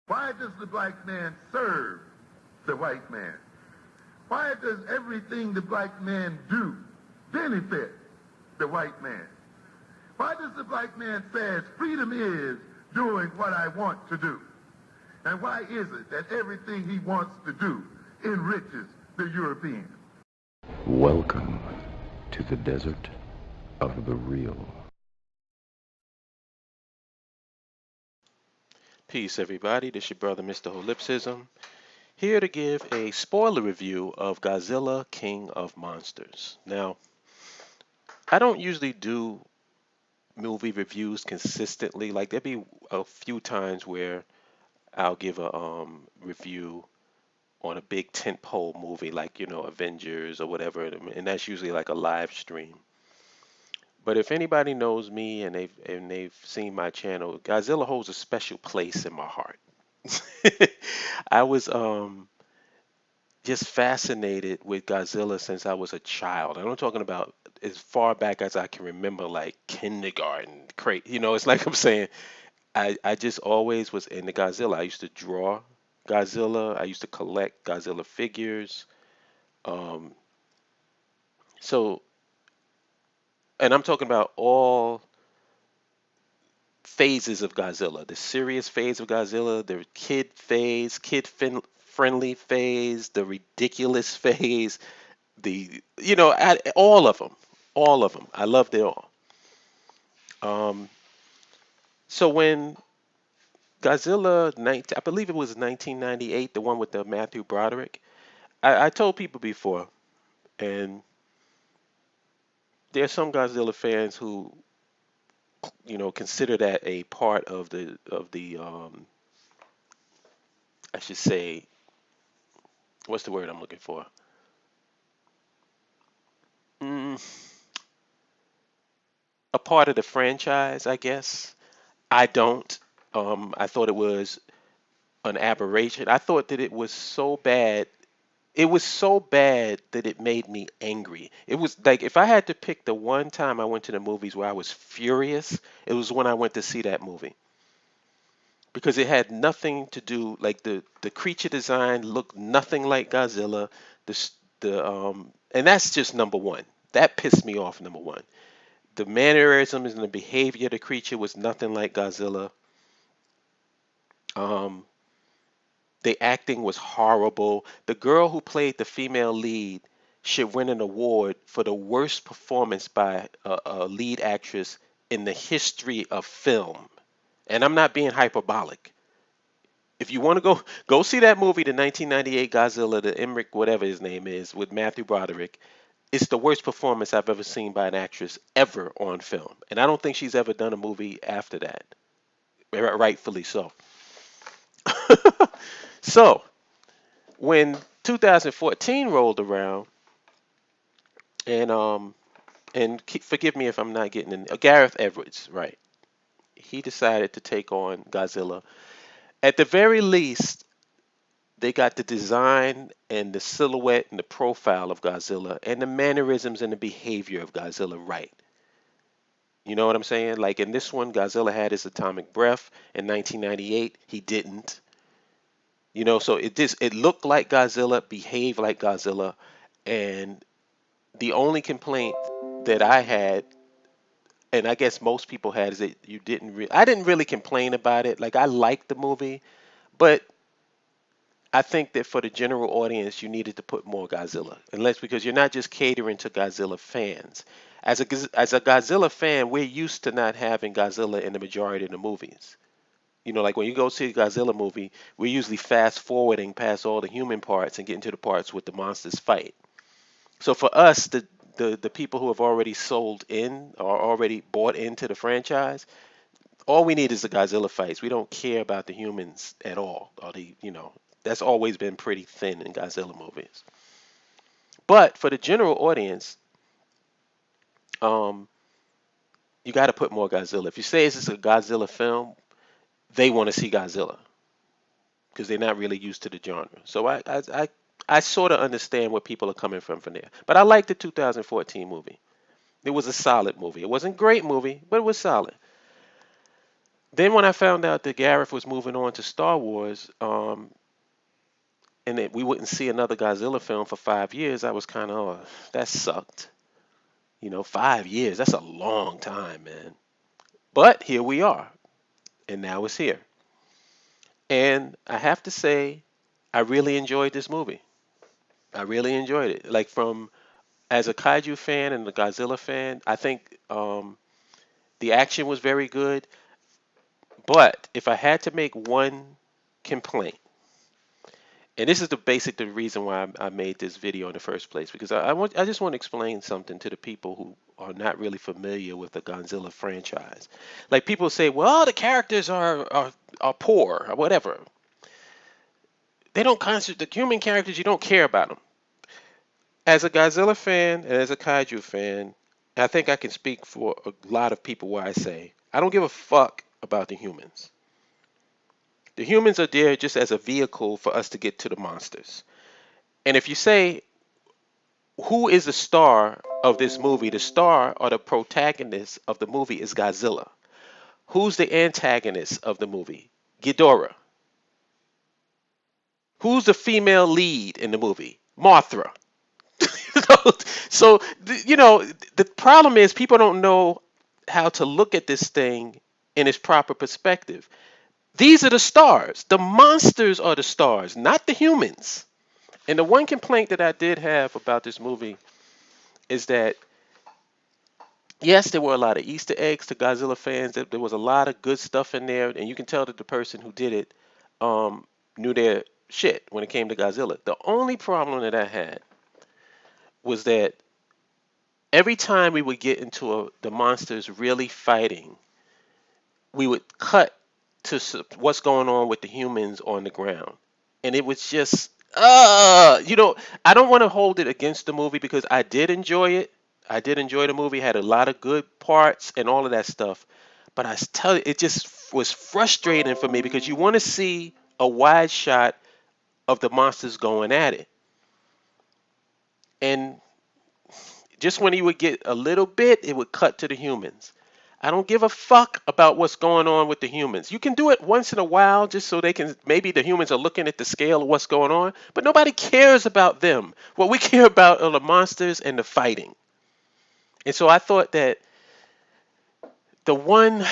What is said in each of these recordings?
Why does the black man serve the white man? Why does everything the black man do benefit the white man? Why does the black man say freedom is doing what I want to do? And why is it that everything he wants to do enriches the European? Welcome to the desert of the real. Peace, everybody. This your brother, Mr. Holipsism, here to give a spoiler review of Godzilla, King of Monsters. Now, I don't usually do movie reviews consistently. Like, there'll be a few times where I'll give a review on a big tentpole movie, like, Avengers or whatever, and that's usually like a live stream. But if anybody knows me and they've seen my channel, Godzilla holds a special place in my heart. I was just fascinated with Godzilla since I was a child. And I'm talking about as far back as I can remember, like kindergarten. It's like I'm saying, I just always was into Godzilla. I used to draw Godzilla. I used to collect Godzilla figures. Um, so, and I'm talking about all phases of Godzilla: the serious phase of Godzilla, the kid phase, friendly phase, the ridiculous phase, all of them, all of them. I loved it all. Um, so when Godzilla, I believe it was 1998, the one with the Matthew Broderick. I told people before, and there are some Godzilla fans who, consider that a part of the I should say, what's the word I'm looking for? Mm, a part of the franchise, I guess. I don't. I thought it was an aberration. I thought that it was so bad. It was so bad that it made me angry. It was like if I had to pick the one time I went to the movies where I was furious, it was when I went to see that movie. Because it had nothing to do, like the creature design looked nothing like Godzilla. And that's just number one. That pissed me off, number one. The mannerisms and the behavior of the creature was nothing like Godzilla. Um, the acting was horrible. The girl who played the female lead should win an award for the worst performance by a lead actress in the history of film. And I'm not being hyperbolic. If you want to go see that movie, the 1998 Godzilla, the Emmerich, whatever his name is, with Matthew Broderick. It's the worst performance I've ever seen by an actress ever on film. And I don't think she's ever done a movie after that. Rightfully so. So, when 2014 rolled around, and forgive me if I'm not getting in, Gareth Edwards, right? He decided to take on Godzilla. At the very least, they got the design and the silhouette and the profile of Godzilla and the mannerisms and the behavior of Godzilla right. You know what I'm saying? Like in this one, Godzilla had his atomic breath. In 1998, he didn't. So it looked like Godzilla, behaved like Godzilla, and the only complaint that I had, and I guess most people had, is that I didn't really complain about it. Like I liked the movie, but I think that for the general audience, you needed to put more Godzilla, because you're not just catering to Godzilla fans. As a Godzilla fan, we're used to not having Godzilla in the majority of the movies. Like when you go see a Godzilla movie, we're usually fast forwarding past all the human parts and getting to the parts with the monsters fight. So for us, the people who have already sold in or already bought into the franchise, all we need is the Godzilla fights. We don't care about the humans at all. That's always been pretty thin in Godzilla movies. But for the general audience, um, you got to put more Godzilla. If you say this is a Godzilla film, they want to see Godzilla because they're not really used to the genre. So I sort of understand where people are coming from there. But I like the 2014 movie. It was a solid movie. It wasn't a great movie, but it was solid. Then when I found out that Gareth was moving on to Star Wars, and that we wouldn't see another Godzilla film for 5 years, I was kind of, oh, that sucked. 5 years, that's a long time, man. But here we are, and now it's here. And I have to say, I really enjoyed this movie. I really enjoyed it. Like from as a kaiju fan and a Godzilla fan, I think the action was very good. But if I had to make one complaint, and this is the reason why I made this video in the first place, because I just want to explain something to the people who are not really familiar with the Godzilla franchise. Like people say, well, the characters are poor or whatever. They don't concentrate the human characters. You don't care about them. As a Godzilla fan and as a kaiju fan, I think I can speak for a lot of people where I say I don't give a fuck about the humans. The humans are there just as a vehicle for us to get to the monsters. And if you say who is the star of this movie, the star or the protagonist of the movie is Godzilla. Who's the antagonist of the movie? Ghidorah. Who's the female lead in the movie? Mothra. So, the problem is people don't know how to look at this thing in its proper perspective. These are the stars. The monsters are the stars, not the humans. And the one complaint that I did have about this movie is that, yes, there were a lot of Easter eggs to Godzilla fans. There was a lot of good stuff in there, and you can tell that the person who did it knew their shit when it came to Godzilla. The only problem that I had was that every time we would get into the monsters really fighting, we would cut to what's going on with the humans on the ground. And it was just, I don't want to hold it against the movie because I did enjoy it. I did enjoy the movie, had a lot of good parts and all of that stuff. But I tell you, it just was frustrating for me because you want to see a wide shot of the monsters going at it. And just when he would get a little bit, it would cut to the humans. I don't give a fuck about what's going on with the humans. You can do it once in a while just so they can, maybe the humans are looking at the scale of what's going on, but nobody cares about them. What we care about are the monsters and the fighting. And so I thought that the one,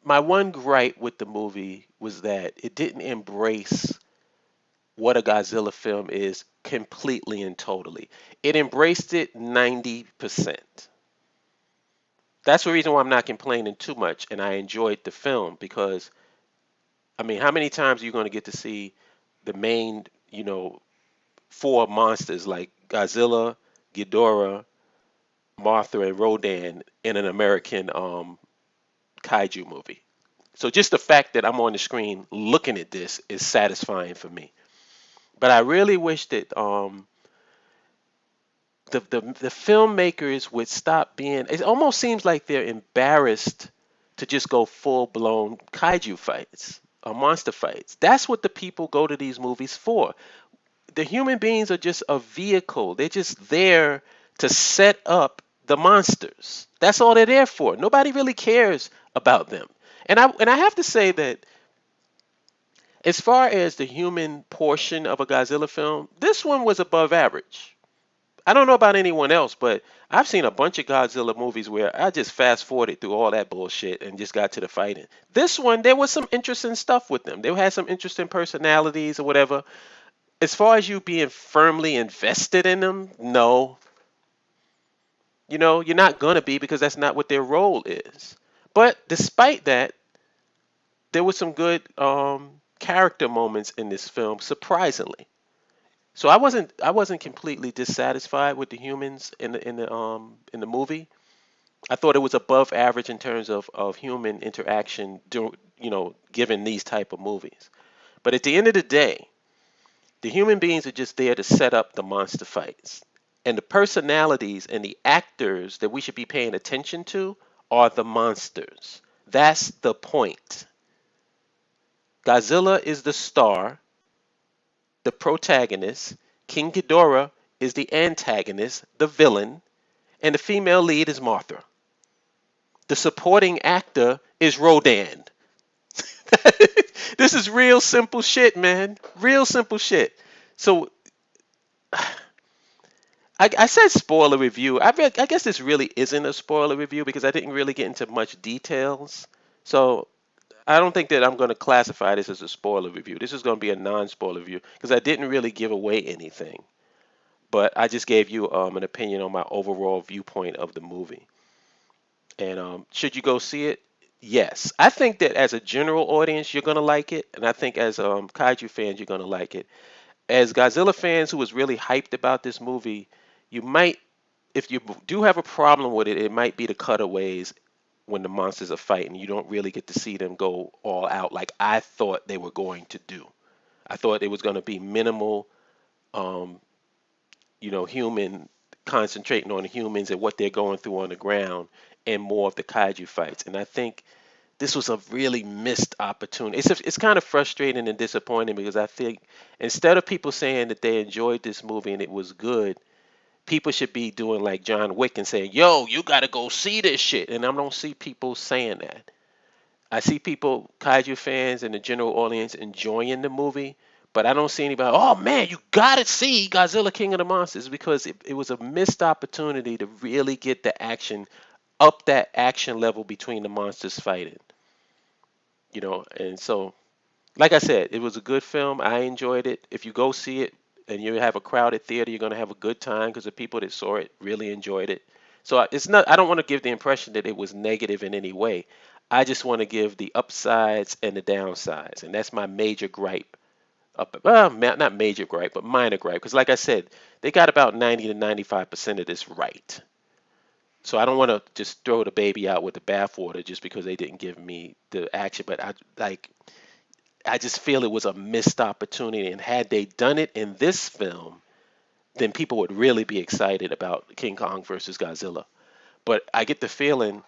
my one gripe with the movie was that it didn't embrace what a Godzilla film is completely and totally. It embraced it 90%. That's the reason why I'm not complaining too much, and I enjoyed the film because, I mean, how many times are you going to get to see the main, four monsters like Godzilla, Ghidorah, Mothra, and Rodan in an American kaiju movie? So just the fact that I'm on the screen looking at this is satisfying for me. But I really wish that the filmmakers would stop being. It almost seems like they're embarrassed to just go full blown kaiju fights or monster fights. That's what the people go to these movies for. The human beings are just a vehicle. They're just there to set up the monsters. That's all they're there for. Nobody really cares about them. And I have to say that as far as the human portion of a Godzilla film, this one was above average. I don't know about anyone else, but I've seen a bunch of Godzilla movies where I just fast forwarded through all that bullshit and just got to the fighting. This one, there was some interesting stuff with them. They had some interesting personalities or whatever. As far as you being firmly invested in them, no. You're not going to be because that's not what their role is. But despite that, there was some good character moments in this film, surprisingly. So I wasn't completely dissatisfied with the humans in the movie. I thought it was above average in terms of human interaction, given these type of movies. But at the end of the day, the human beings are just there to set up the monster fights. And the personalities and the actors that we should be paying attention to are the monsters. That's the point. Godzilla is the star, the protagonist. King Ghidorah is the antagonist, the villain, and the female lead is Mothra. The supporting actor is Rodan. This is real simple shit, man. Real simple shit. So I said spoiler review. I guess this really isn't a spoiler review because I didn't really get into much details. So I don't think that I'm going to classify this as a spoiler review. This is going to be a non-spoiler review because I didn't really give away anything. But I just gave you an opinion on my overall viewpoint of the movie. And should you go see it? Yes. I think that as a general audience, you're going to like it. And I think as kaiju fans, you're going to like it. As Godzilla fans who was really hyped about this movie, you might, if you do have a problem with it, it might be the cutaways when the monsters are fighting. You don't really get to see them go all out like I thought they were going to do. I thought it was going to be minimal, human concentrating on the humans and what they're going through on the ground and more of the kaiju fights. And I think this was a really missed opportunity. It's kind of frustrating and disappointing because I think instead of people saying that they enjoyed this movie and it was good, people should be doing like John Wick and saying, yo, you got to go see this shit. And I don't see people saying that. I see people, kaiju fans and the general audience enjoying the movie, but I don't see anybody, oh man, you got to see Godzilla King of the Monsters because it was a missed opportunity to really get the action up that action level between the monsters fighting. And so, like I said, it was a good film. I enjoyed it. If you go see it and you have a crowded theater, you're going to have a good time because the people that saw it really enjoyed it. So it's not, I don't want to give the impression that it was negative in any way. I just want to give the upsides and the downsides. And that's my major gripe. Not major gripe, but minor gripe. Because like I said, they got about 90 to 95% of this right. So I don't want to just throw the baby out with the bathwater just because they didn't give me the action. But I just feel it was a missed opportunity. And had they done it in this film, then people would really be excited about King Kong versus Godzilla. But I get the feeling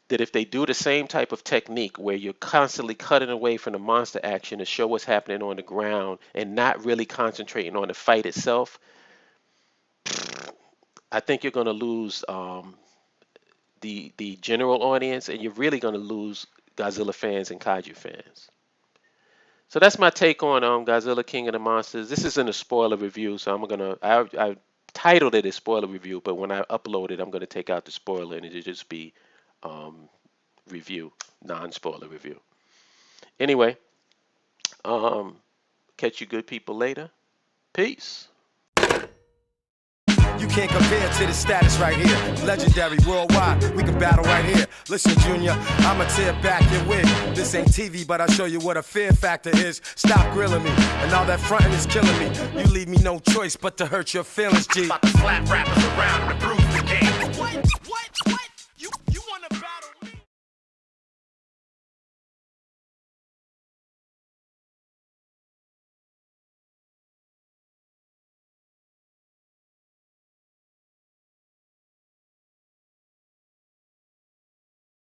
that if they do the same type of technique where you're constantly cutting away from the monster action to show what's happening on the ground and not really concentrating on the fight itself, I think you're going to lose the general audience, and you're really going to lose Godzilla fans and kaiju fans. So that's my take on Godzilla King of the Monsters. This isn't a spoiler review, so I titled it a spoiler review, but when I upload it, I'm going to take out the spoiler and it'll just be review, non-spoiler review. Anyway, catch you good people later. Peace. You can't compare to the status right here. Legendary worldwide, we can battle right here. Listen, Junior, I'ma tear back your wig. This ain't TV, but I'll show you what a fear factor is. Stop grilling me, and all that fronting is killing me. You leave me no choice but to hurt your feelings, G. About to slap rappers around and